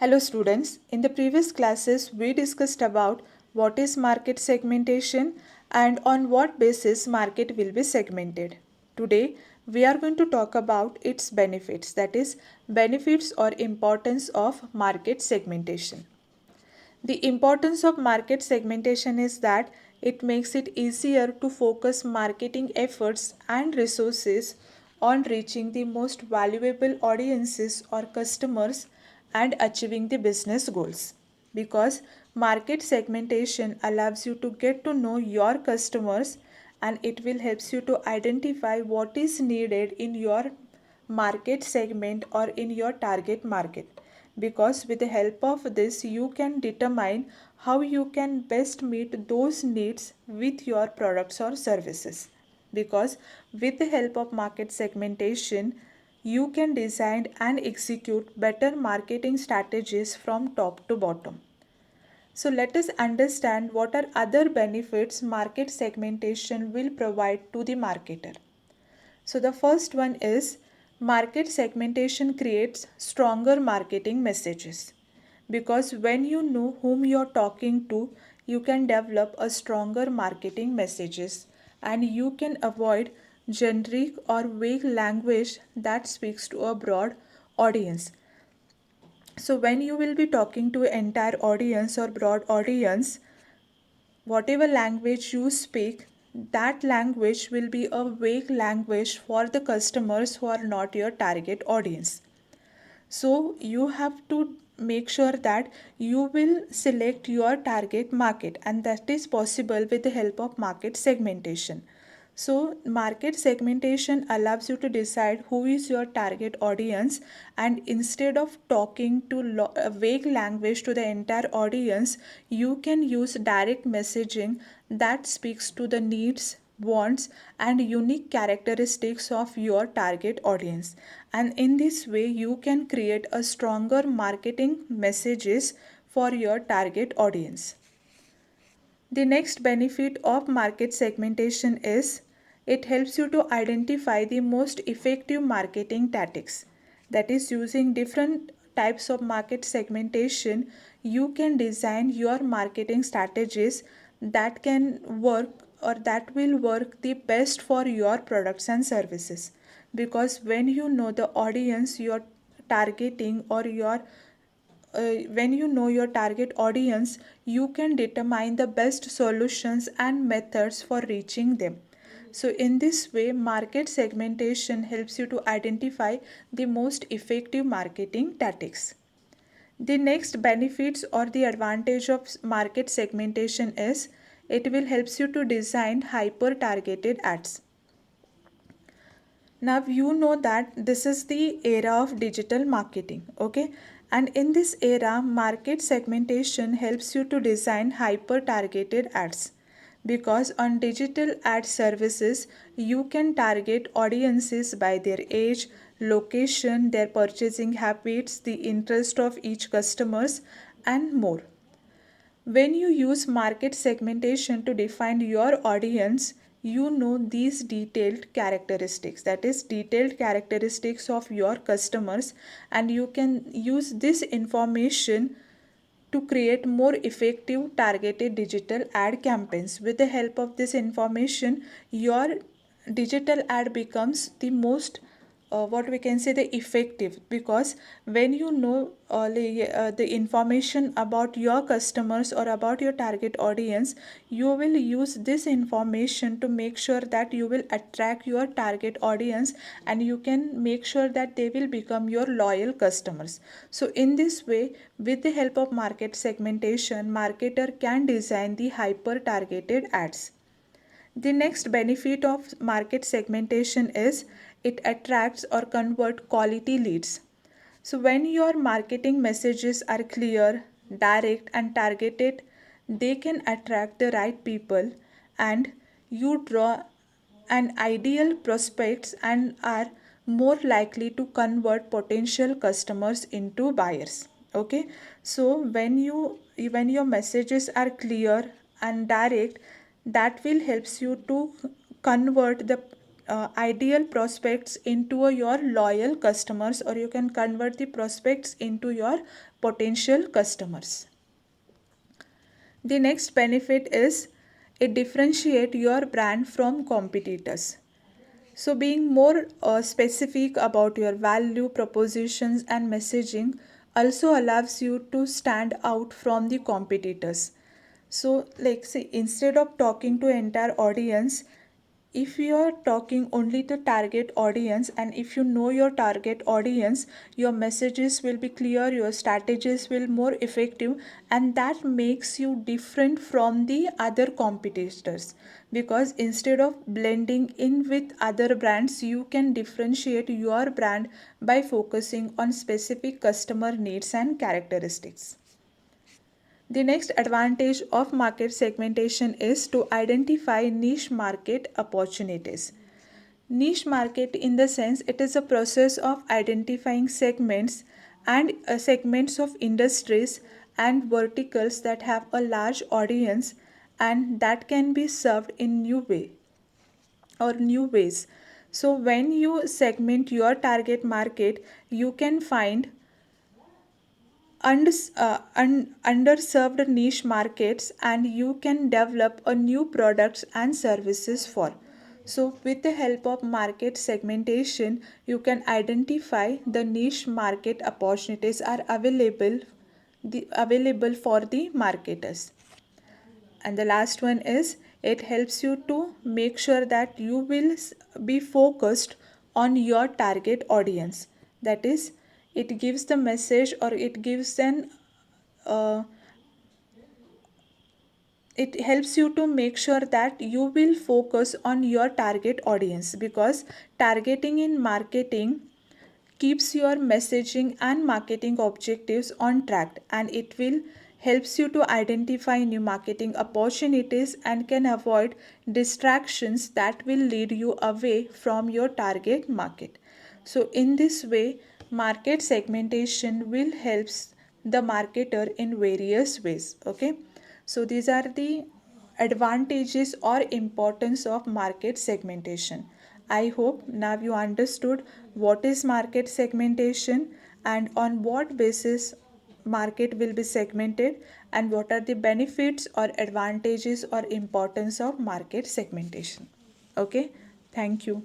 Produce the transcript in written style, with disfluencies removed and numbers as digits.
Hello students, in the previous classes we discussed about what is market segmentation and on what basis market will be segmented. Today we are going to talk about its benefits, that is benefits or importance of market segmentation. The importance of market segmentation is that it makes it easier to focus marketing efforts and resources on reaching the most valuable audiences or customers and achieving the business goals. Because market segmentation allows you to get to know your customers and it will help you to identify what is needed in your market segment or in your target market, because with the help of this you can determine how you can best meet those needs with your products or services. Because with the help of market segmentation you can design and execute better marketing strategies from top to bottom. So let us understand what are other benefits market segmentation will provide to the marketer. So the first one is market segmentation creates stronger marketing messages, because when you know whom you're talking to, you can develop a stronger marketing messages and you can avoid generic or vague language that speaks to a broad audience. So when you will be talking to an entire audience or broad audience, whatever language you speak, that language will be a vague language for the customers who are not your target audience. So you have to make sure that you will select your target market, and that is possible with the help of market segmentation. So market segmentation allows you to decide who is your target audience, and instead of talking to a vague language to the entire audience, you can use direct messaging that speaks to the needs, wants and unique characteristics of your target audience, and in this way you can create a stronger marketing messages for your target audience. The next benefit of market segmentation is it helps you to identify the most effective marketing tactics. That is, using different types of market segmentation, you can design your marketing strategies that can work or that will work the best for your products and services. Because when you know the audience you're targeting or when you know your target audience, you can determine the best solutions and methods for reaching them. So in this way market segmentation helps you to identify the most effective marketing tactics. The next benefits or the advantage of market segmentation is it will helps you to design hyper targeted ads. Now you know that this is the era of digital marketing, okay? And in this era, market segmentation helps you to design hyper targeted ads, because on digital ad services you can target audiences by their age, location, their purchasing habits, the interest of each customers and more. When you use market segmentation to define your audience, you know these detailed characteristics, that is, detailed characteristics of your customers, and you can use this information to create more effective targeted digital ad campaigns. With the help of this information, your digital ad becomes the most what we can say the effective, because when you know the information about your customers or about your target audience, you will use this information to make sure that you will attract your target audience and you can make sure that they will become your loyal customers. So in this way, with the help of market segmentation, marketer can design the hyper targeted ads. The next benefit of market segmentation is it attracts or convert quality leads. So when your marketing messages are clear, direct and targeted, they can attract the right people and you draw an ideal prospects and are more likely to convert potential customers into buyers. Okay? So when your messages are clear and direct, that will helps you to convert the ideal prospects into your loyal customers, or you can convert the prospects into your potential customers. The next benefit is it differentiate your brand from competitors. So being more specific about your value propositions and messaging also allows you to stand out from the competitors. So like say, instead of talking to entire audience, if you are talking only to target audience, and if you know your target audience, your messages will be clear, your strategies will more effective, and that makes you different from the other competitors, because instead of blending in with other brands, you can differentiate your brand by focusing on specific customer needs and characteristics. The next advantage of market segmentation is to identify niche market opportunities. Niche market, in the sense, it is a process of identifying segments and segments of industries and verticals that have a large audience and that can be served in new ways. So when you segment your target market, you can find underserved niche markets and you can develop a new products and services for. So with the help of market segmentation, you can identify the niche market opportunities are available for the marketers. And the last one is it helps you to make sure that you will be focused on your target audience. That is, it gives the message, or it gives an it helps you to make sure that you will focus on your target audience, because targeting in marketing keeps your messaging and marketing objectives on track, and it will helps you to identify new marketing opportunities and can avoid distractions that will lead you away from your target market. So in this way, market segmentation will helps the marketer in various ways. Okay, so these are the advantages or importance of market segmentation. I hope now you understood what is market segmentation and on what basis market will be segmented, and what are the benefits or advantages or importance of market segmentation. Okay, thank you.